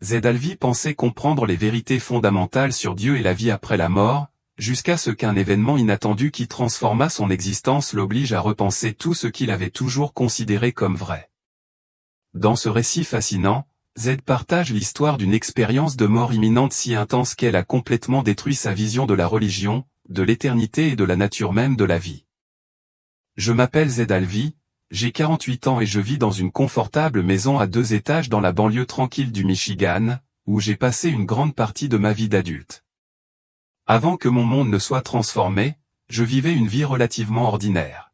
Zedalvi pensait comprendre les vérités fondamentales sur Dieu et la vie après la mort, jusqu'à ce qu'un événement inattendu qui transforma son existence l'oblige à repenser tout ce qu'il avait toujours considéré comme vrai. Dans ce récit fascinant, Zed partage l'histoire d'une expérience de mort imminente si intense qu'elle a complètement détruit sa vision de la religion, de l'éternité et de la nature même de la vie. Je m'appelle Zedalvi, j'ai 48 ans et je vis dans une confortable maison à 2 étages dans la banlieue tranquille du Michigan, où j'ai passé une grande partie de ma vie d'adulte. Avant que mon monde ne soit transformé, je vivais une vie relativement ordinaire.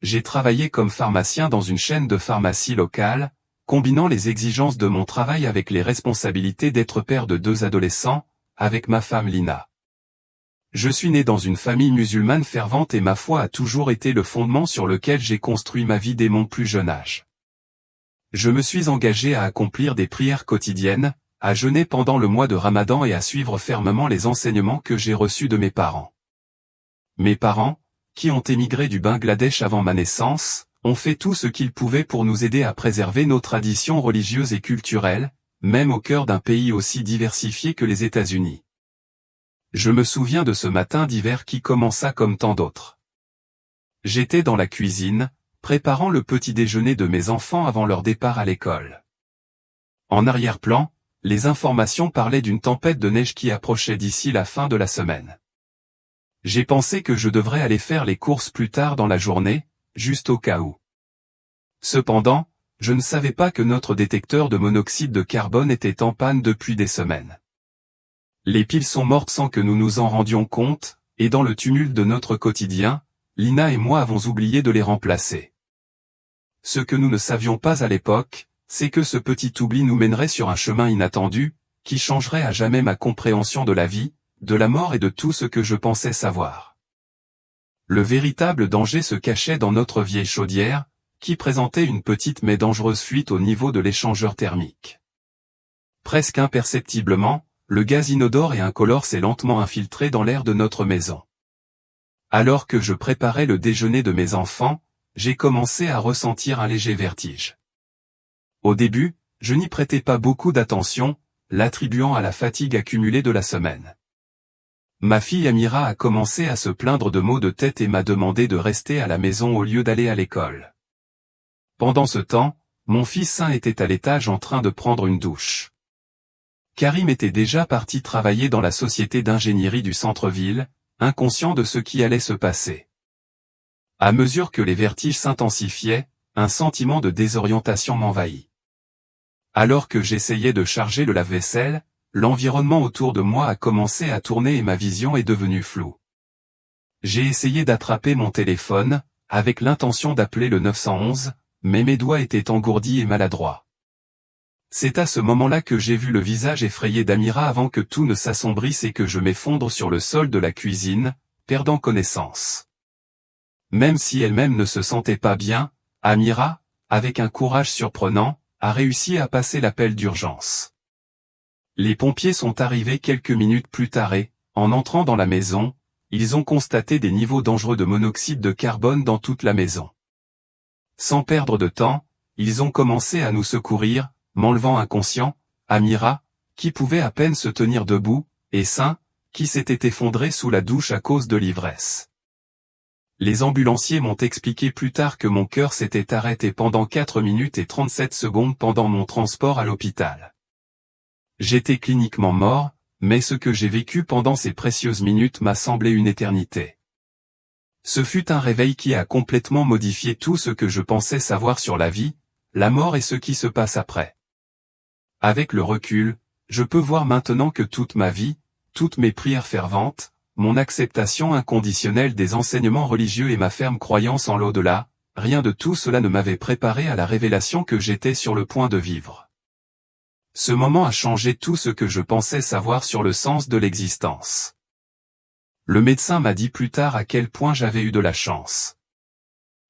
J'ai travaillé comme pharmacien dans une chaîne de pharmacie locale, combinant les exigences de mon travail avec les responsabilités d'être père de 2 adolescents, avec ma femme Lina. Je suis né dans une famille musulmane fervente et ma foi a toujours été le fondement sur lequel j'ai construit ma vie dès mon plus jeune âge. Je me suis engagé à accomplir des prières quotidiennes, à jeûner pendant le mois de Ramadan et à suivre fermement les enseignements que j'ai reçus de mes parents. Mes parents, qui ont émigré du Bangladesh avant ma naissance, ont fait tout ce qu'ils pouvaient pour nous aider à préserver nos traditions religieuses et culturelles, même au cœur d'un pays aussi diversifié que les États-Unis. Je me souviens de ce matin d'hiver qui commença comme tant d'autres. J'étais dans la cuisine, préparant le petit déjeuner de mes enfants avant leur départ à l'école. En arrière-plan, les informations parlaient d'une tempête de neige qui approchait d'ici la fin de la semaine. J'ai pensé que je devrais aller faire les courses plus tard dans la journée, juste au cas où. Cependant, je ne savais pas que notre détecteur de monoxyde de carbone était en panne depuis des semaines. Les piles sont mortes sans que nous nous en rendions compte, et dans le tumulte de notre quotidien, Lina et moi avons oublié de les remplacer. Ce que nous ne savions pas à l'époque, c'est que ce petit oubli nous mènerait sur un chemin inattendu, qui changerait à jamais ma compréhension de la vie, de la mort et de tout ce que je pensais savoir. Le véritable danger se cachait dans notre vieille chaudière, qui présentait une petite mais dangereuse fuite au niveau de l'échangeur thermique. Presque imperceptiblement, le gaz inodore et incolore s'est lentement infiltré dans l'air de notre maison. Alors que je préparais le déjeuner de mes enfants, j'ai commencé à ressentir un léger vertige. Au début, je n'y prêtais pas beaucoup d'attention, l'attribuant à la fatigue accumulée de la semaine. Ma fille Amira a commencé à se plaindre de maux de tête et m'a demandé de rester à la maison au lieu d'aller à l'école. Pendant ce temps, mon fils Saint était à l'étage en train de prendre une douche. Karim était déjà parti travailler dans la société d'ingénierie du centre-ville, inconscient de ce qui allait se passer. À mesure que les vertiges s'intensifiaient, un sentiment de désorientation m'envahit. Alors que j'essayais de charger le lave-vaisselle, l'environnement autour de moi a commencé à tourner et ma vision est devenue floue. J'ai essayé d'attraper mon téléphone, avec l'intention d'appeler le 911, mais mes doigts étaient engourdis et maladroits. C'est à ce moment-là que j'ai vu le visage effrayé d'Amira avant que tout ne s'assombrisse et que je m'effondre sur le sol de la cuisine, perdant connaissance. Même si elle-même ne se sentait pas bien, Amira, avec un courage surprenant, a réussi à passer l'appel d'urgence. Les pompiers sont arrivés quelques minutes plus tard et, en entrant dans la maison, ils ont constaté des niveaux dangereux de monoxyde de carbone dans toute la maison. Sans perdre de temps, ils ont commencé à nous secourir, m'enlevant inconscient, Amira, qui pouvait à peine se tenir debout, et Saint, qui s'était effondré sous la douche à cause de l'ivresse. Les ambulanciers m'ont expliqué plus tard que mon cœur s'était arrêté pendant 4 minutes et 37 secondes pendant mon transport à l'hôpital. J'étais cliniquement mort, mais ce que j'ai vécu pendant ces précieuses minutes m'a semblé une éternité. Ce fut un réveil qui a complètement modifié tout ce que je pensais savoir sur la vie, la mort et ce qui se passe après. Avec le recul, je peux voir maintenant que toute ma vie, toutes mes prières ferventes, mon acceptation inconditionnelle des enseignements religieux et ma ferme croyance en l'au-delà, rien de tout cela ne m'avait préparé à la révélation que j'étais sur le point de vivre. Ce moment a changé tout ce que je pensais savoir sur le sens de l'existence. Le médecin m'a dit plus tard à quel point j'avais eu de la chance.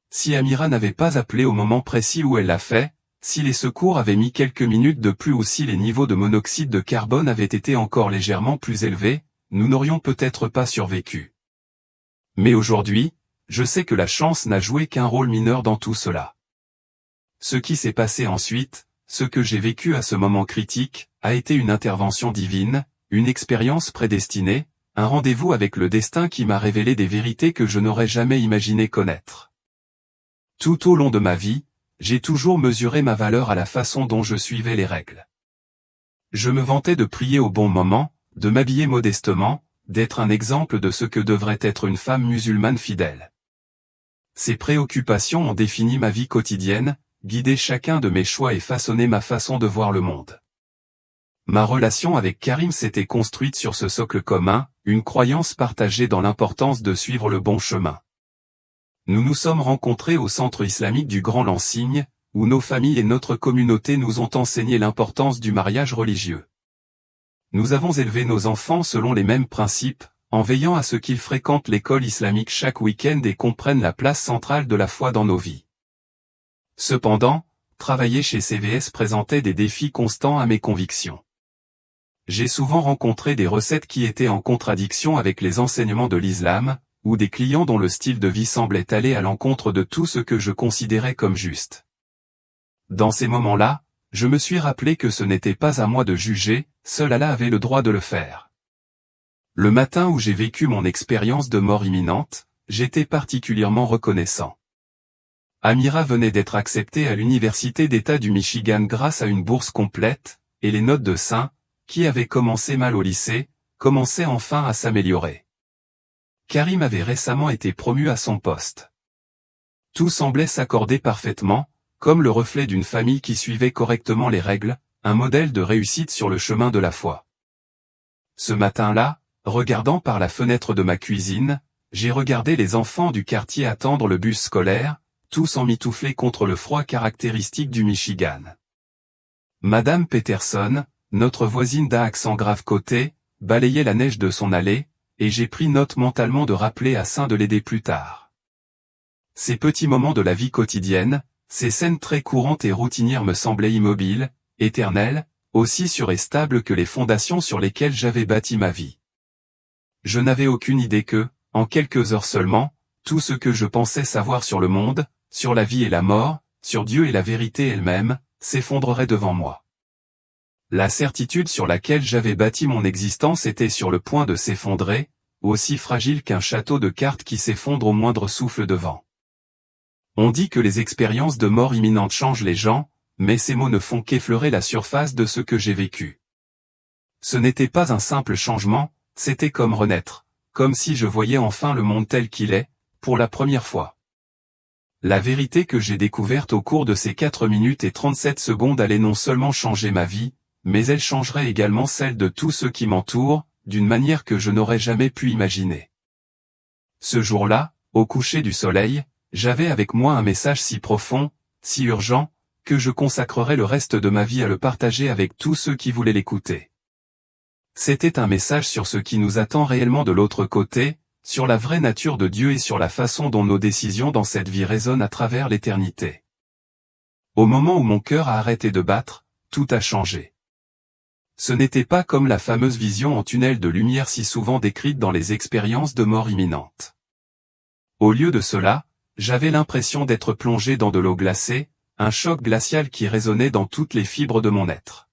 Si Amira n'avait pas appelé au moment précis où elle l'a fait, si les secours avaient mis quelques minutes de plus ou si les niveaux de monoxyde de carbone avaient été encore légèrement plus élevés, nous n'aurions peut-être pas survécu. Mais aujourd'hui, je sais que la chance n'a joué qu'un rôle mineur dans tout cela. Ce qui s'est passé ensuite, ce que j'ai vécu à ce moment critique, a été une intervention divine, une expérience prédestinée, un rendez-vous avec le destin qui m'a révélé des vérités que je n'aurais jamais imaginé connaître. Tout au long de ma vie, j'ai toujours mesuré ma valeur à la façon dont je suivais les règles. Je me vantais de prier au bon moment, de m'habiller modestement, d'être un exemple de ce que devrait être une femme musulmane fidèle. Ces préoccupations ont défini ma vie quotidienne, guidé chacun de mes choix et façonné ma façon de voir le monde. Ma relation avec Karim s'était construite sur ce socle commun, une croyance partagée dans l'importance de suivre le bon chemin. Nous nous sommes rencontrés au centre islamique du Grand Lansigne, où nos familles et notre communauté nous ont enseigné l'importance du mariage religieux. Nous avons élevé nos enfants selon les mêmes principes, en veillant à ce qu'ils fréquentent l'école islamique chaque week-end et comprennent la place centrale de la foi dans nos vies. Cependant, travailler chez CVS présentait des défis constants à mes convictions. J'ai souvent rencontré des recettes qui étaient en contradiction avec les enseignements de l'islam, ou des clients dont le style de vie semblait aller à l'encontre de tout ce que je considérais comme juste. Dans ces moments-là, je me suis rappelé que ce n'était pas à moi de juger, seul Allah avait le droit de le faire. Le matin où j'ai vécu mon expérience de mort imminente, j'étais particulièrement reconnaissant. Amira venait d'être acceptée à l'Université d'État du Michigan grâce à une bourse complète, et les notes de Saint, qui avaient commencé mal au lycée, commençaient enfin à s'améliorer. Karim avait récemment été promu à son poste. Tout semblait s'accorder parfaitement, comme le reflet d'une famille qui suivait correctement les règles, un modèle de réussite sur le chemin de la foi. Ce matin-là, regardant par la fenêtre de ma cuisine, j'ai regardé les enfants du quartier attendre le bus scolaire, tous emmitouflés contre le froid caractéristique du Michigan. Madame Peterson, notre voisine d'un accent grave côté, balayait la neige de son allée, et j'ai pris note mentalement de rappeler à Saint de l'aider plus tard. Ces petits moments de la vie quotidienne, ces scènes très courantes et routinières me semblaient immobiles, éternelles, aussi sûres et stables que les fondations sur lesquelles j'avais bâti ma vie. Je n'avais aucune idée que, en quelques heures seulement, tout ce que je pensais savoir sur le monde, sur la vie et la mort, sur Dieu et la vérité elle-même, s'effondrerait devant moi. La certitude sur laquelle j'avais bâti mon existence était sur le point de s'effondrer, aussi fragile qu'un château de cartes qui s'effondre au moindre souffle de vent. On dit que les expériences de mort imminente changent les gens, mais ces mots ne font qu'effleurer la surface de ce que j'ai vécu. Ce n'était pas un simple changement, c'était comme renaître, comme si je voyais enfin le monde tel qu'il est, pour la première fois. La vérité que j'ai découverte au cours de ces 4 minutes et 37 secondes allait non seulement changer ma vie, mais elle changerait également celle de tous ceux qui m'entourent, d'une manière que je n'aurais jamais pu imaginer. Ce jour-là, au coucher du soleil, j'avais avec moi un message si profond, si urgent, que je consacrerais le reste de ma vie à le partager avec tous ceux qui voulaient l'écouter. C'était un message sur ce qui nous attend réellement de l'autre côté, sur la vraie nature de Dieu et sur la façon dont nos décisions dans cette vie résonnent à travers l'éternité. Au moment où mon cœur a arrêté de battre, tout a changé. Ce n'était pas comme la fameuse vision en tunnel de lumière si souvent décrite dans les expériences de mort imminente. Au lieu de cela, j'avais l'impression d'être plongé dans de l'eau glacée, un choc glacial qui résonnait dans toutes les fibres de mon être.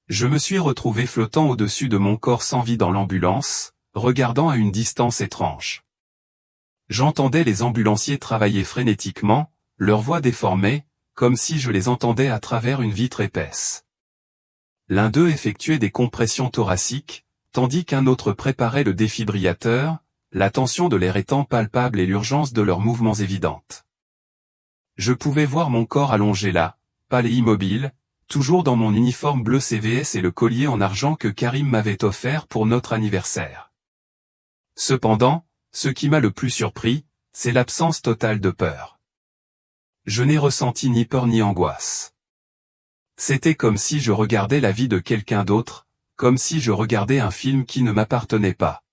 Je me suis retrouvé flottant au-dessus de mon corps sans vie dans l'ambulance, regardant à une distance étrange. J'entendais les ambulanciers travailler frénétiquement, leurs voix déformées, comme si je les entendais à travers une vitre épaisse. L'un d'eux effectuait des compressions thoraciques, tandis qu'un autre préparait le défibrillateur, la tension de l'air étant palpable et l'urgence de leurs mouvements évidente. Je pouvais voir mon corps allongé là, pâle et immobile, toujours dans mon uniforme bleu CVS et le collier en argent que Karim m'avait offert pour notre anniversaire. Cependant, ce qui m'a le plus surpris, c'est l'absence totale de peur. Je n'ai ressenti ni peur ni angoisse. C'était comme si je regardais la vie de quelqu'un d'autre, comme si je regardais un film qui ne m'appartenait pas.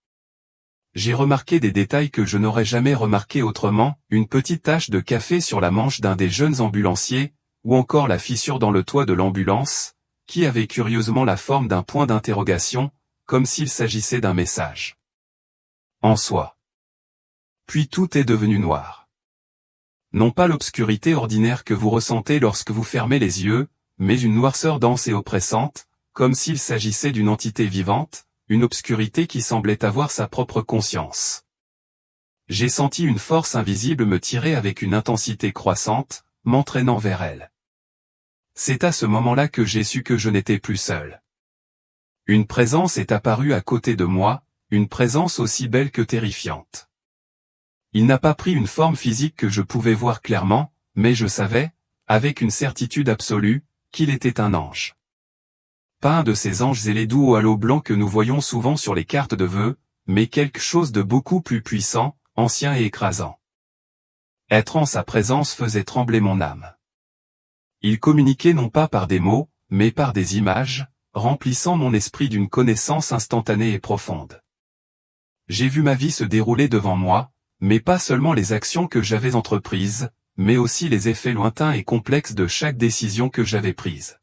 J'ai remarqué des détails que je n'aurais jamais remarqués autrement, une petite tache de café sur la manche d'un des jeunes ambulanciers, ou encore la fissure dans le toit de l'ambulance, qui avait curieusement la forme d'un point d'interrogation, comme s'il s'agissait d'un message. En soi. Puis tout est devenu noir. Non pas l'obscurité ordinaire que vous ressentez lorsque vous fermez les yeux, mais une noirceur dense et oppressante, comme s'il s'agissait d'une entité vivante, une obscurité qui semblait avoir sa propre conscience. J'ai senti une force invisible me tirer avec une intensité croissante, m'entraînant vers elle. C'est à ce moment-là que j'ai su que je n'étais plus seul. Une présence est apparue à côté de moi, une présence aussi belle que terrifiante. Il n'a pas pris une forme physique que je pouvais voir clairement, mais je savais, avec une certitude absolue, qu'il était un ange. Pas un de ces anges ailés doux au halo blanc que nous voyons souvent sur les cartes de vœux, mais quelque chose de beaucoup plus puissant, ancien et écrasant. Être en sa présence faisait trembler mon âme. Il communiquait non pas par des mots, mais par des images, remplissant mon esprit d'une connaissance instantanée et profonde. J'ai vu ma vie se dérouler devant moi, mais pas seulement les actions que j'avais entreprises, mais aussi les effets lointains et complexes de chaque décision que j'avais prise.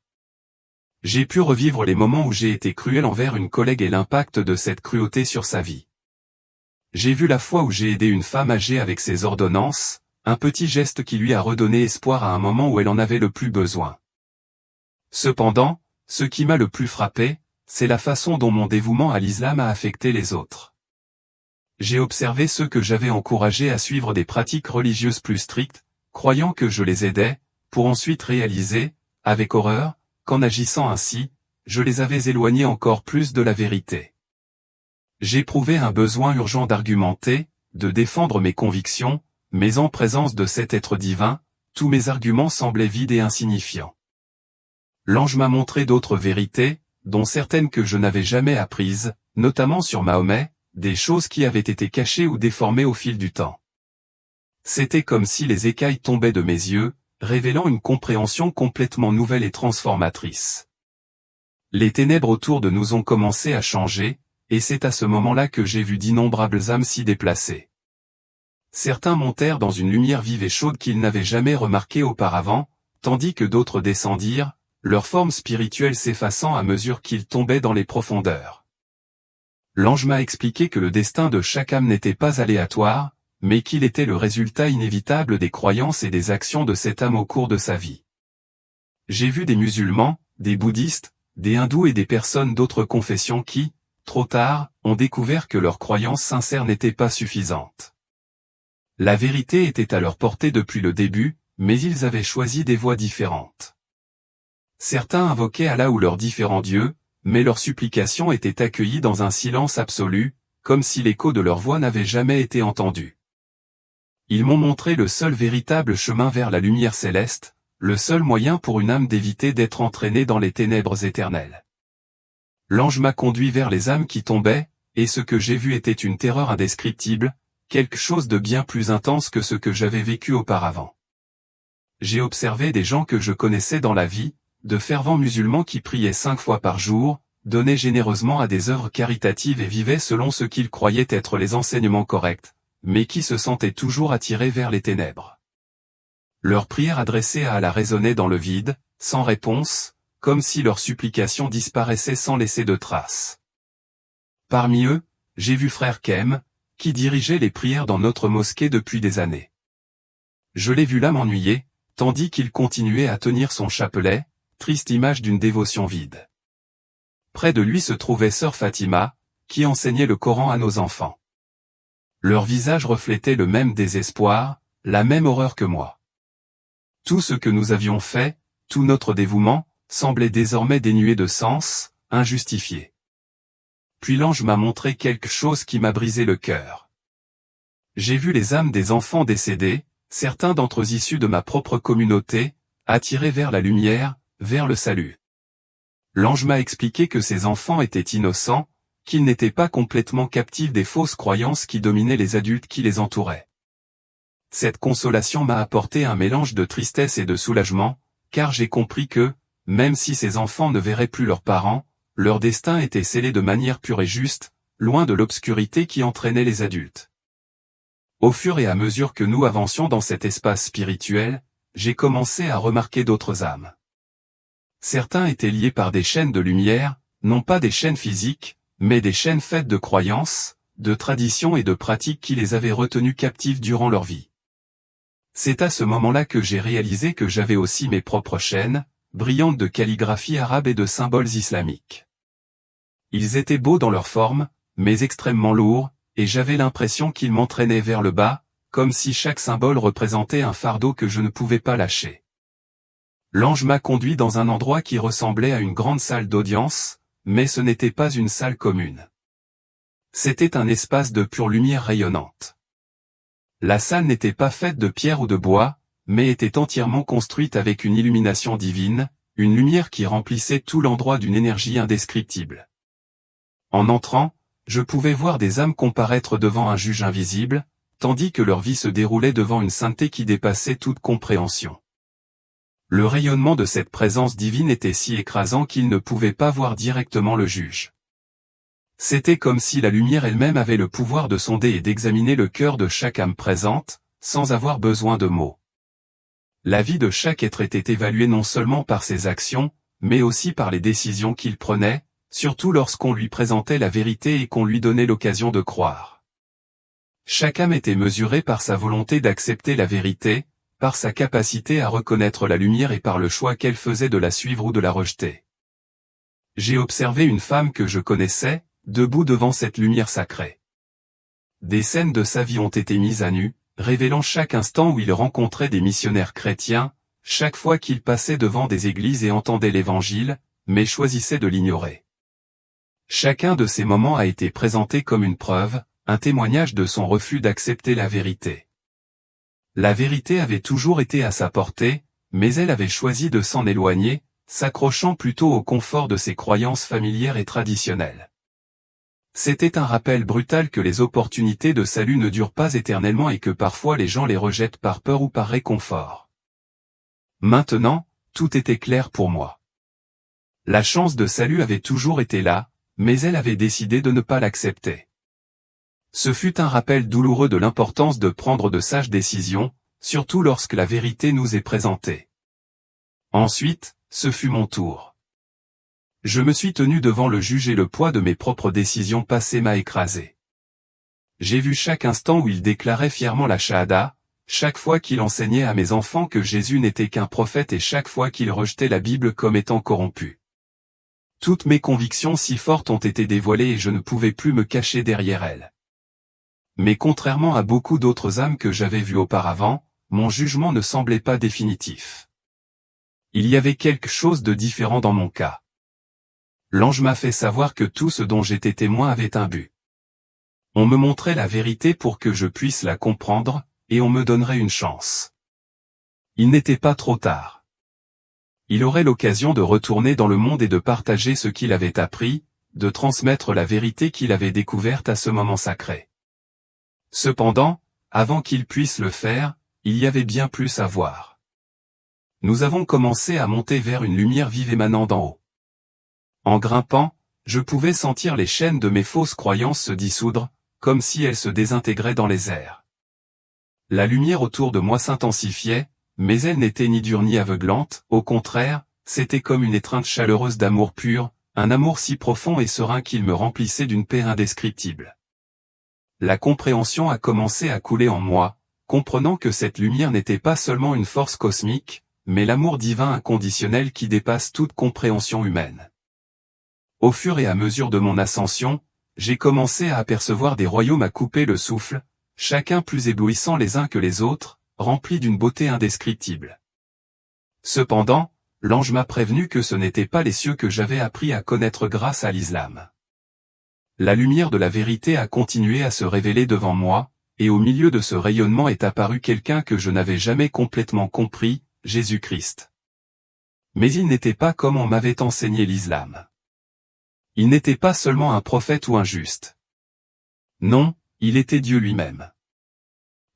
J'ai pu revivre les moments où j'ai été cruel envers une collègue et l'impact de cette cruauté sur sa vie. J'ai vu la fois où j'ai aidé une femme âgée avec ses ordonnances, un petit geste qui lui a redonné espoir à un moment où elle en avait le plus besoin. Cependant, ce qui m'a le plus frappé, c'est la façon dont mon dévouement à l'islam a affecté les autres. J'ai observé ceux que j'avais encouragés à suivre des pratiques religieuses plus strictes, croyant que je les aidais, pour ensuite réaliser, avec horreur, qu'en agissant ainsi, je les avais éloignés encore plus de la vérité. J'éprouvais un besoin urgent d'argumenter, de défendre mes convictions, mais en présence de cet être divin, tous mes arguments semblaient vides et insignifiants. L'ange m'a montré d'autres vérités, dont certaines que je n'avais jamais apprises, notamment sur Mahomet, des choses qui avaient été cachées ou déformées au fil du temps. C'était comme si les écailles tombaient de mes yeux, révélant une compréhension complètement nouvelle et transformatrice. Les ténèbres autour de nous ont commencé à changer, et c'est à ce moment-là que j'ai vu d'innombrables âmes s'y déplacer. Certains montèrent dans une lumière vive et chaude qu'ils n'avaient jamais remarquée auparavant, tandis que d'autres descendirent, leur forme spirituelle s'effaçant à mesure qu'ils tombaient dans les profondeurs. L'ange m'a expliqué que le destin de chaque âme n'était pas aléatoire, mais qu'il était le résultat inévitable des croyances et des actions de cette âme au cours de sa vie. J'ai vu des musulmans, des bouddhistes, des hindous et des personnes d'autres confessions qui, trop tard, ont découvert que leurs croyances sincères n'étaient pas suffisantes. La vérité était à leur portée depuis le début, mais ils avaient choisi des voies différentes. Certains invoquaient Allah ou leurs différents dieux, mais leurs supplications étaient accueillies dans un silence absolu, comme si l'écho de leur voix n'avait jamais été entendu. Ils m'ont montré le seul véritable chemin vers la lumière céleste, le seul moyen pour une âme d'éviter d'être entraînée dans les ténèbres éternelles. L'ange m'a conduit vers les âmes qui tombaient, et ce que j'ai vu était une terreur indescriptible, quelque chose de bien plus intense que ce que j'avais vécu auparavant. J'ai observé des gens que je connaissais dans la vie, de fervents musulmans qui priaient 5 fois par jour, donnaient généreusement à des œuvres caritatives et vivaient selon ce qu'ils croyaient être les enseignements corrects, mais qui se sentaient toujours attirés vers les ténèbres. Leurs prières adressées à Allah résonnaient dans le vide, sans réponse, comme si leurs supplications disparaissaient sans laisser de traces. Parmi eux, j'ai vu frère Kem, qui dirigeait les prières dans notre mosquée depuis des années. Je l'ai vu là m'ennuyer, tandis qu'il continuait à tenir son chapelet, triste image d'une dévotion vide. Près de lui se trouvait sœur Fatima, qui enseignait le Coran à nos enfants. Leur visage reflétait le même désespoir, la même horreur que moi. Tout ce que nous avions fait, tout notre dévouement, semblait désormais dénué de sens, injustifié. Puis l'ange m'a montré quelque chose qui m'a brisé le cœur. J'ai vu les âmes des enfants décédés, certains d'entre eux issus de ma propre communauté, attirés vers la lumière, vers le salut. L'ange m'a expliqué que ces enfants étaient innocents, qu'ils n'étaient pas complètement captifs des fausses croyances qui dominaient les adultes qui les entouraient. Cette consolation m'a apporté un mélange de tristesse et de soulagement, car j'ai compris que, même si ces enfants ne verraient plus leurs parents, leur destin était scellé de manière pure et juste, loin de l'obscurité qui entraînait les adultes. Au fur et à mesure que nous avancions dans cet espace spirituel, j'ai commencé à remarquer d'autres âmes. Certains étaient liés par des chaînes de lumière, non pas des chaînes physiques, mais des chaînes faites de croyances, de traditions et de pratiques qui les avaient retenus captifs durant leur vie. C'est à ce moment-là que j'ai réalisé que j'avais aussi mes propres chaînes, brillantes de calligraphie arabe et de symboles islamiques. Ils étaient beaux dans leur forme, mais extrêmement lourds, et j'avais l'impression qu'ils m'entraînaient vers le bas, comme si chaque symbole représentait un fardeau que je ne pouvais pas lâcher. L'ange m'a conduit dans un endroit qui ressemblait à une grande salle d'audience, mais ce n'était pas une salle commune. C'était un espace de pure lumière rayonnante. La salle n'était pas faite de pierre ou de bois, mais était entièrement construite avec une illumination divine, une lumière qui remplissait tout l'endroit d'une énergie indescriptible. En entrant, je pouvais voir des âmes comparaître devant un juge invisible, tandis que leur vie se déroulait devant une sainteté qui dépassait toute compréhension. Le rayonnement de cette présence divine était si écrasant qu'ils ne pouvaient pas voir directement le juge. C'était comme si la lumière elle-même avait le pouvoir de sonder et d'examiner le cœur de chaque âme présente, sans avoir besoin de mots. La vie de chaque être était évaluée non seulement par ses actions, mais aussi par les décisions qu'il prenait, surtout lorsqu'on lui présentait la vérité et qu'on lui donnait l'occasion de croire. Chaque âme était mesurée par sa volonté d'accepter la vérité, par sa capacité à reconnaître la lumière et par le choix qu'elle faisait de la suivre ou de la rejeter. J'ai observé une femme que je connaissais, debout devant cette lumière sacrée. Des scènes de sa vie ont été mises à nu, révélant chaque instant où il rencontrait des missionnaires chrétiens, chaque fois qu'il passait devant des églises et entendait l'évangile, mais choisissait de l'ignorer. Chacun de ces moments a été présenté comme une preuve, un témoignage de son refus d'accepter la vérité. La vérité avait toujours été à sa portée, mais elle avait choisi de s'en éloigner, s'accrochant plutôt au confort de ses croyances familières et traditionnelles. C'était un rappel brutal que les opportunités de salut ne durent pas éternellement et que parfois les gens les rejettent par peur ou par réconfort. Maintenant, tout était clair pour moi. La chance de salut avait toujours été là, mais elle avait décidé de ne pas l'accepter. Ce fut un rappel douloureux de l'importance de prendre de sages décisions, surtout lorsque la vérité nous est présentée. Ensuite, ce fut mon tour. Je me suis tenu devant le juge et le poids de mes propres décisions passées m'a écrasé. J'ai vu chaque instant où il déclarait fièrement la shahada, chaque fois qu'il enseignait à mes enfants que Jésus n'était qu'un prophète et chaque fois qu'il rejetait la Bible comme étant corrompue. Toutes mes convictions si fortes ont été dévoilées et je ne pouvais plus me cacher derrière elles. Mais contrairement à beaucoup d'autres âmes que j'avais vues auparavant, mon jugement ne semblait pas définitif. Il y avait quelque chose de différent dans mon cas. L'ange m'a fait savoir que tout ce dont j'étais témoin avait un but. On me montrait la vérité pour que je puisse la comprendre, et on me donnerait une chance. Il n'était pas trop tard. Il aurait l'occasion de retourner dans le monde et de partager ce qu'il avait appris, de transmettre la vérité qu'il avait découverte à ce moment sacré. Cependant, avant qu'il puisse le faire, il y avait bien plus à voir. Nous avons commencé à monter vers une lumière vive émanant d'en haut. En grimpant, je pouvais sentir les chaînes de mes fausses croyances se dissoudre, comme si elles se désintégraient dans les airs. La lumière autour de moi s'intensifiait, mais elle n'était ni dure ni aveuglante, au contraire, c'était comme une étreinte chaleureuse d'amour pur, un amour si profond et serein qu'il me remplissait d'une paix indescriptible. La compréhension a commencé à couler en moi, comprenant que cette lumière n'était pas seulement une force cosmique, mais l'amour divin inconditionnel qui dépasse toute compréhension humaine. Au fur et à mesure de mon ascension, j'ai commencé à apercevoir des royaumes à couper le souffle, chacun plus éblouissant les uns que les autres, remplis d'une beauté indescriptible. Cependant, l'ange m'a prévenu que ce n'étaient pas les cieux que j'avais appris à connaître grâce à l'islam. La lumière de la vérité a continué à se révéler devant moi, et au milieu de ce rayonnement est apparu quelqu'un que je n'avais jamais complètement compris, Jésus-Christ. Mais il n'était pas comme on m'avait enseigné l'islam. Il n'était pas seulement un prophète ou un juste. Non, il était Dieu lui-même.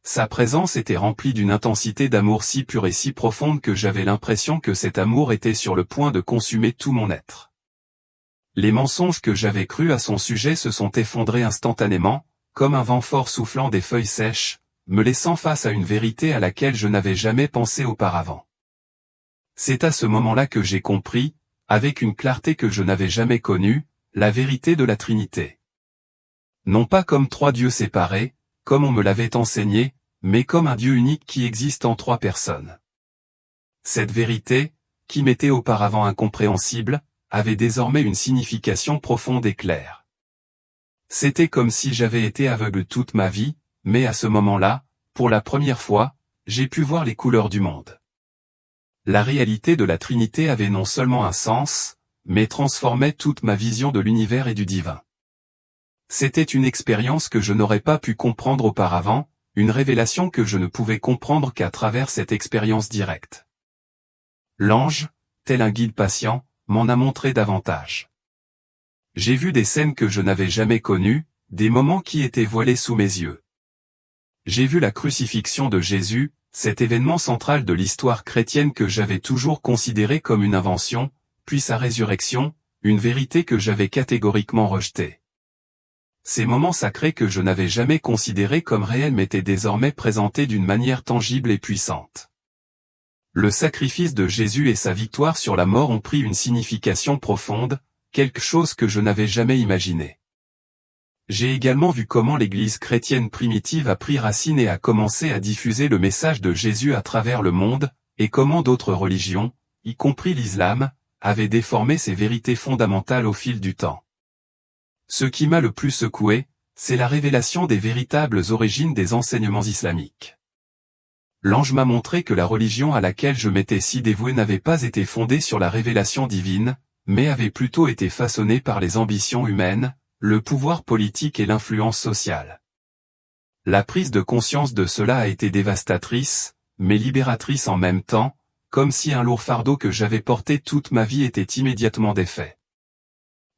Sa présence était remplie d'une intensité d'amour si pure et si profonde que j'avais l'impression que cet amour était sur le point de consumer tout mon être. Les mensonges que j'avais crus à son sujet se sont effondrés instantanément, comme un vent fort soufflant des feuilles sèches, me laissant face à une vérité à laquelle je n'avais jamais pensé auparavant. C'est à ce moment-là que j'ai compris, avec une clarté que je n'avais jamais connue, la vérité de la Trinité. Non pas comme trois dieux séparés, comme on me l'avait enseigné, mais comme un Dieu unique qui existe en trois personnes. Cette vérité, qui m'étaient auparavant incompréhensibles, avaient désormais une signification profonde et claire. C'était comme si j'avais été aveugle toute ma vie, mais à ce moment-là, pour la première fois, j'ai pu voir les couleurs du monde. La réalité de la Trinité avait non seulement un sens, mais transformait toute ma vision de l'univers et du divin. C'était une expérience que je n'aurais pas pu comprendre auparavant, une révélation que je ne pouvais comprendre qu'à travers cette expérience directe. L'ange, tel un guide patient, m'en a montré davantage. J'ai vu des scènes que je n'avais jamais connues, des moments qui étaient voilés sous mes yeux. J'ai vu la crucifixion de Jésus, cet événement central de l'histoire chrétienne que j'avais toujours considéré comme une invention, puis sa résurrection, une vérité que j'avais catégoriquement rejetée. Ces moments sacrés que je n'avais jamais considérés comme réels m'étaient désormais présentés d'une manière tangible et puissante. Le sacrifice de Jésus et sa victoire sur la mort ont pris une signification profonde, quelque chose que je n'avais jamais imaginé. J'ai également vu comment l'Église chrétienne primitive a pris racine et a commencé à diffuser le message de Jésus à travers le monde, et comment d'autres religions, y compris l'islam, avaient déformé ces vérités fondamentales au fil du temps. Ce qui m'a le plus secoué, c'est la révélation des véritables origines des enseignements islamiques. L'ange m'a montré que la religion à laquelle je m'étais si dévoué n'avait pas été fondée sur la révélation divine, mais avait plutôt été façonnée par les ambitions humaines, le pouvoir politique et l'influence sociale. La prise de conscience de cela a été dévastatrice, mais libératrice en même temps, comme si un lourd fardeau que j'avais porté toute ma vie était immédiatement défait.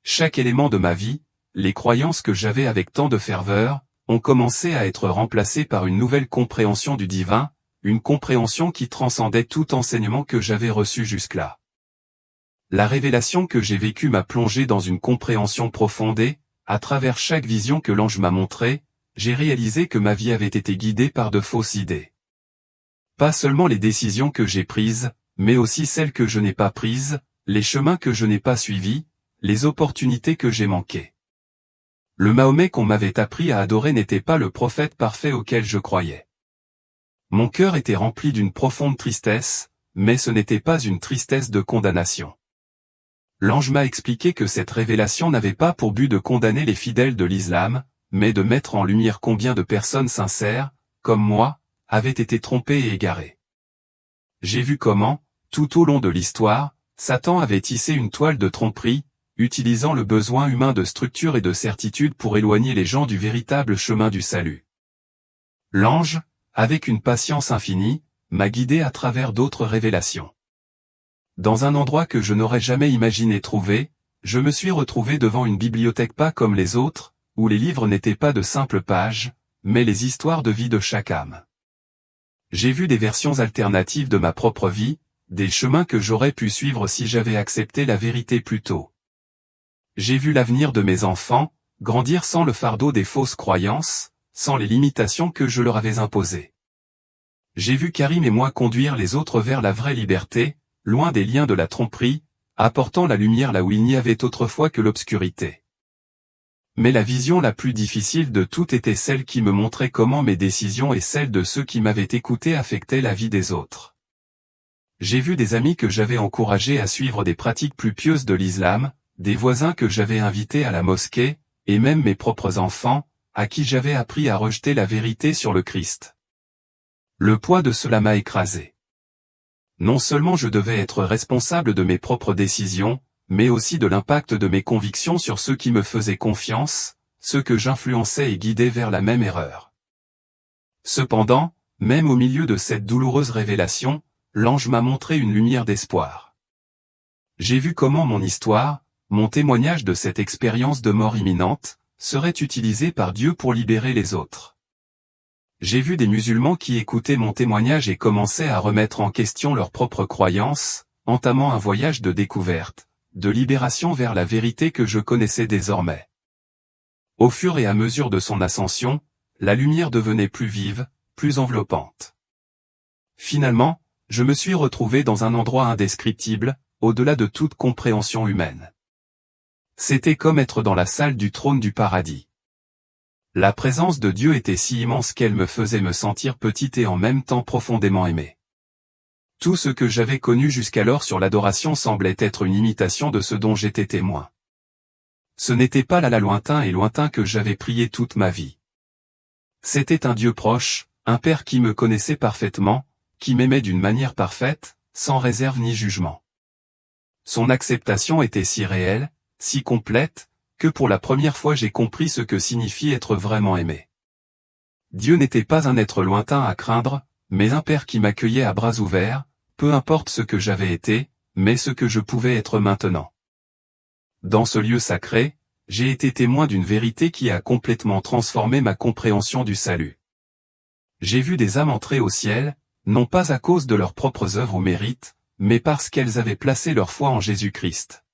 Chaque élément de ma vie, les croyances que j'avais avec tant de ferveur, ont commencé à être remplacées par une nouvelle compréhension du divin, une compréhension qui transcendait tout enseignement que j'avais reçu jusque-là. La révélation que j'ai vécue m'a plongé dans une compréhension profonde et, à travers chaque vision que l'ange m'a montrée, j'ai réalisé que ma vie avait été guidée par de fausses idées. Pas seulement les décisions que j'ai prises, mais aussi celles que je n'ai pas prises, les chemins que je n'ai pas suivis, les opportunités que j'ai manquées. Le Mahomet qu'on m'avait appris à adorer n'était pas le prophète parfait auquel je croyais. Mon cœur était rempli d'une profonde tristesse, mais ce n'était pas une tristesse de condamnation. L'ange m'a expliqué que cette révélation n'avait pas pour but de condamner les fidèles de l'islam, mais de mettre en lumière combien de personnes sincères, comme moi, avaient été trompées et égarées. J'ai vu comment, tout au long de l'histoire, Satan avait tissé une toile de tromperie, utilisant le besoin humain de structure et de certitude pour éloigner les gens du véritable chemin du salut. L'ange, avec une patience infinie, m'a guidé à travers d'autres révélations. Dans un endroit que je n'aurais jamais imaginé trouver, je me suis retrouvé devant une bibliothèque pas comme les autres, où les livres n'étaient pas de simples pages, mais les histoires de vie de chaque âme. J'ai vu des versions alternatives de ma propre vie, des chemins que j'aurais pu suivre si j'avais accepté la vérité plus tôt. J'ai vu l'avenir de mes enfants, grandir sans le fardeau des fausses croyances, sans les limitations que je leur avais imposées. J'ai vu Karim et moi conduire les autres vers la vraie liberté, loin des liens de la tromperie, apportant la lumière là où il n'y avait autrefois que l'obscurité. Mais la vision la plus difficile de toutes était celle qui me montrait comment mes décisions et celles de ceux qui m'avaient écouté affectaient la vie des autres. J'ai vu des amis que j'avais encouragés à suivre des pratiques plus pieuses de l'islam, des voisins que j'avais invités à la mosquée, et même mes propres enfants, à qui j'avais appris à rejeter la vérité sur le Christ. Le poids de cela m'a écrasé. Non seulement je devais être responsable de mes propres décisions, mais aussi de l'impact de mes convictions sur ceux qui me faisaient confiance, ceux que j'influençais et guidais vers la même erreur. Cependant, même au milieu de cette douloureuse révélation, l'ange m'a montré une lumière d'espoir. J'ai vu comment mon histoire, mon témoignage de cette expérience de mort imminente, serait utilisé par Dieu pour libérer les autres. J'ai vu des musulmans qui écoutaient mon témoignage et commençaient à remettre en question leurs propres croyances, entamant un voyage de découverte, de libération vers la vérité que je connaissais désormais. Au fur et à mesure de son ascension, la lumière devenait plus vive, plus enveloppante. Finalement, je me suis retrouvé dans un endroit indescriptible, au-delà de toute compréhension humaine. C'était comme être dans la salle du trône du paradis. La présence de Dieu était si immense qu'elle me faisait me sentir petite et en même temps profondément aimée. Tout ce que j'avais connu jusqu'alors sur l'adoration semblait être une imitation de ce dont j'étais témoin. Ce n'était pas l'Allah lointain et lointain que j'avais prié toute ma vie. C'était un Dieu proche, un Père qui me connaissait parfaitement, qui m'aimait d'une manière parfaite, sans réserve ni jugement. Son acceptation était si réelle, si complète, que pour la première fois j'ai compris ce que signifie être vraiment aimé. Dieu n'était pas un être lointain à craindre, mais un Père qui m'accueillait à bras ouverts, peu importe ce que j'avais été, mais ce que je pouvais être maintenant. Dans ce lieu sacré, j'ai été témoin d'une vérité qui a complètement transformé ma compréhension du salut. J'ai vu des âmes entrer au ciel, non pas à cause de leurs propres œuvres ou mérites, mais parce qu'elles avaient placé leur foi en Jésus-Christ.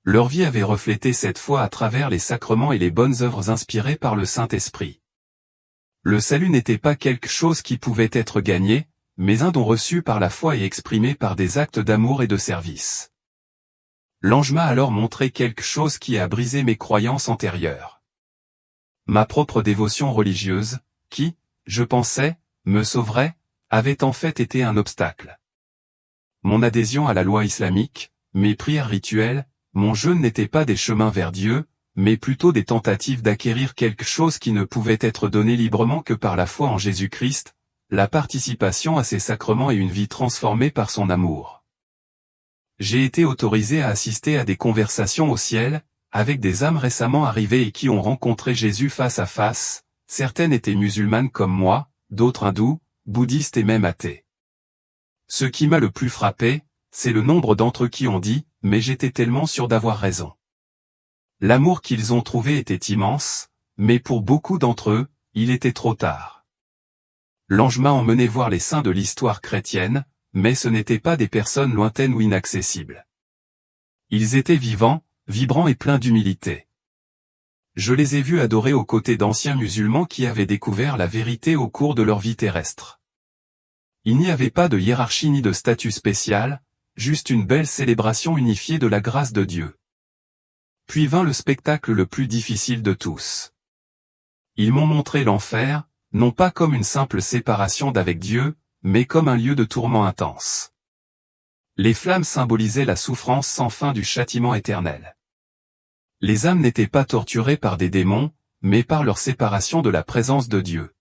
Leur vie avait reflété cette foi à travers les sacrements et les bonnes œuvres inspirées par le Saint-Esprit. Le salut n'était pas quelque chose qui pouvait être gagné, mais un don reçu par la foi et exprimé par des actes d'amour et de service. L'ange m'a alors montré quelque chose qui a brisé mes croyances antérieures. Ma propre dévotion religieuse, qui, je pensais, me sauverait, avait en fait été un obstacle. Mon adhésion à la loi islamique, mes prières rituelles, mon jeûne n'étaient pas des chemins vers Dieu, mais plutôt des tentatives d'acquérir quelque chose qui ne pouvait être donné librement que par la foi en Jésus-Christ, la participation à ses sacrements et une vie transformée par son amour. J'ai été autorisé à assister à des conversations au ciel, avec des âmes récemment arrivées et qui ont rencontré Jésus face à face, certaines étaient musulmanes comme moi, d'autres hindous, bouddhistes et même athées. Ce qui m'a le plus frappé, c'est le nombre d'entre eux qui ont dit « mais j'étais tellement sûr d'avoir raison ». L'amour qu'ils ont trouvé était immense, mais pour beaucoup d'entre eux, il était trop tard. L'ange m'a emmené voir les saints de l'histoire chrétienne, mais ce n'étaient pas des personnes lointaines ou inaccessibles. Ils étaient vivants, vibrants et pleins d'humilité. Je les ai vus adorer aux côtés d'anciens musulmans qui avaient découvert la vérité au cours de leur vie terrestre. Il n'y avait pas de hiérarchie ni de statut spécial, juste une belle célébration unifiée de la grâce de Dieu. Puis vint le spectacle le plus difficile de tous. Ils m'ont montré l'enfer, non pas comme une simple séparation d'avec Dieu, mais comme un lieu de tourment intense. Les flammes symbolisaient la souffrance sans fin du châtiment éternel. Les âmes n'étaient pas torturées par des démons, mais par leur séparation de la présence de Dieu.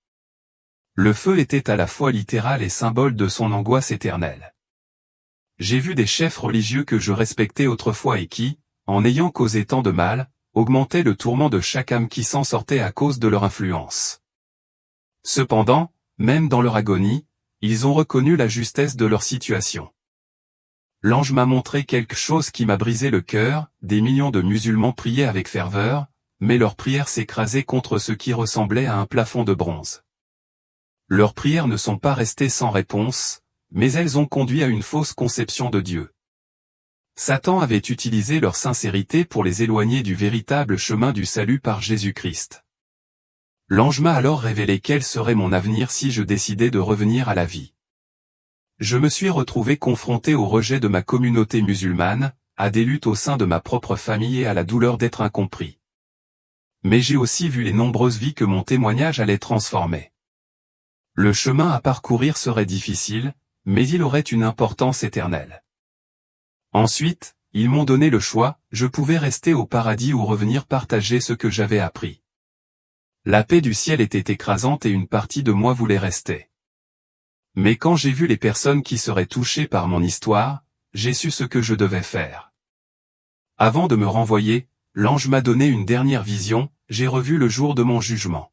Le feu était à la fois littéral et symbole de son angoisse éternelle. J'ai vu des chefs religieux que je respectais autrefois et qui, en ayant causé tant de mal, augmentaient le tourment de chaque âme qui s'en sortait à cause de leur influence. Cependant, même dans leur agonie, ils ont reconnu la justesse de leur situation. L'ange m'a montré quelque chose qui m'a brisé le cœur, des millions de musulmans priaient avec ferveur, mais leurs prières s'écrasaient contre ce qui ressemblait à un plafond de bronze. Leurs prières ne sont pas restées sans réponse, mais elles ont conduit à une fausse conception de Dieu. Satan avait utilisé leur sincérité pour les éloigner du véritable chemin du salut par Jésus-Christ. L'ange m'a alors révélé quel serait mon avenir si je décidais de revenir à la vie. Je me suis retrouvé confronté au rejet de ma communauté musulmane, à des luttes au sein de ma propre famille et à la douleur d'être incompris. Mais j'ai aussi vu les nombreuses vies que mon témoignage allait transformer. Le chemin à parcourir serait difficile, mais il aurait une importance éternelle. Ensuite, ils m'ont donné le choix, je pouvais rester au paradis ou revenir partager ce que j'avais appris. La paix du ciel était écrasante et une partie de moi voulait rester. Mais quand j'ai vu les personnes qui seraient touchées par mon histoire, j'ai su ce que je devais faire. Avant de me renvoyer, l'ange m'a donné une dernière vision, j'ai revu le jour de mon jugement.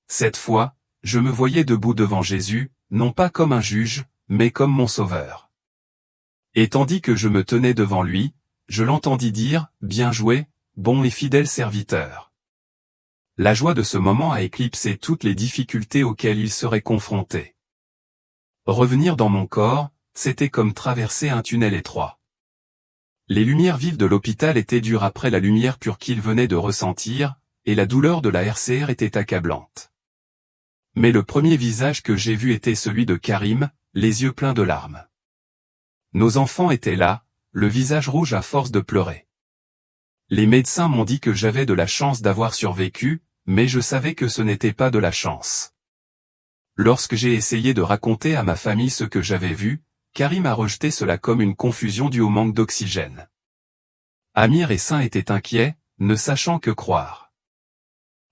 Cette fois, je me voyais debout devant Jésus, non pas comme un juge, mais comme mon sauveur. Et tandis que je me tenais devant lui, je l'entendis dire, « Bien joué, bon et fidèle serviteur. » La joie de ce moment a éclipsé toutes les difficultés auxquelles il serait confronté. Revenir dans mon corps, c'était comme traverser un tunnel étroit. Les lumières vives de l'hôpital étaient dures après la lumière pure qu'il venait de ressentir, et la douleur de la RCR était accablante. Mais le premier visage que j'ai vu était celui de Karim, les yeux pleins de larmes. Nos enfants étaient là, le visage rouge à force de pleurer. Les médecins m'ont dit que j'avais de la chance d'avoir survécu, mais je savais que ce n'était pas de la chance. Lorsque j'ai essayé de raconter à ma famille ce que j'avais vu, Karim a rejeté cela comme une confusion due au manque d'oxygène. Amir et Saint étaient inquiets, ne sachant que croire.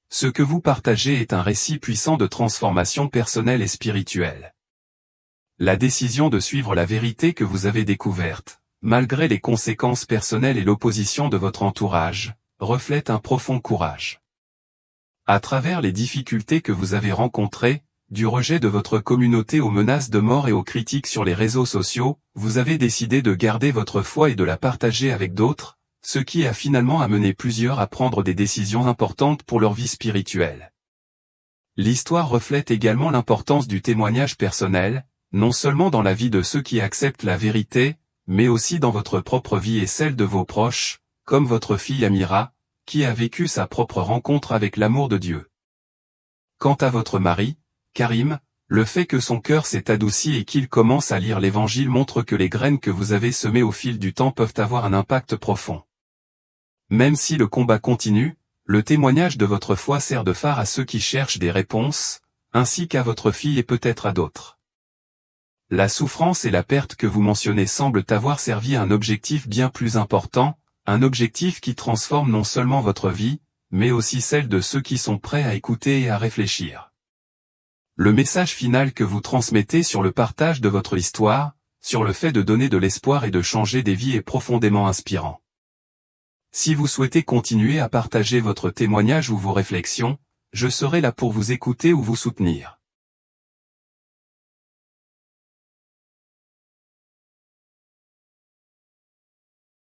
Ce que vous partagez est un récit puissant de transformation personnelle et spirituelle. La décision de suivre la vérité que vous avez découverte, malgré les conséquences personnelles et l'opposition de votre entourage, reflète un profond courage. À travers les difficultés que vous avez rencontrées, du rejet de votre communauté aux menaces de mort et aux critiques sur les réseaux sociaux, vous avez décidé de garder votre foi et de la partager avec d'autres, ce qui a finalement amené plusieurs à prendre des décisions importantes pour leur vie spirituelle. L'histoire reflète également l'importance du témoignage personnel, non seulement dans la vie de ceux qui acceptent la vérité, mais aussi dans votre propre vie et celle de vos proches, comme votre fille Amira, qui a vécu sa propre rencontre avec l'amour de Dieu. Quant à votre mari, Karim, le fait que son cœur s'est adouci et qu'il commence à lire l'Évangile montre que les graines que vous avez semées au fil du temps peuvent avoir un impact profond. Même si le combat continue, le témoignage de votre foi sert de phare à ceux qui cherchent des réponses, ainsi qu'à votre fille et peut-être à d'autres. La souffrance et la perte que vous mentionnez semblent avoir servi à un objectif bien plus important, un objectif qui transforme non seulement votre vie, mais aussi celle de ceux qui sont prêts à écouter et à réfléchir. Le message final que vous transmettez sur le partage de votre histoire, sur le fait de donner de l'espoir et de changer des vies est profondément inspirant. Si vous souhaitez continuer à partager votre témoignage ou vos réflexions, je serai là pour vous écouter ou vous soutenir.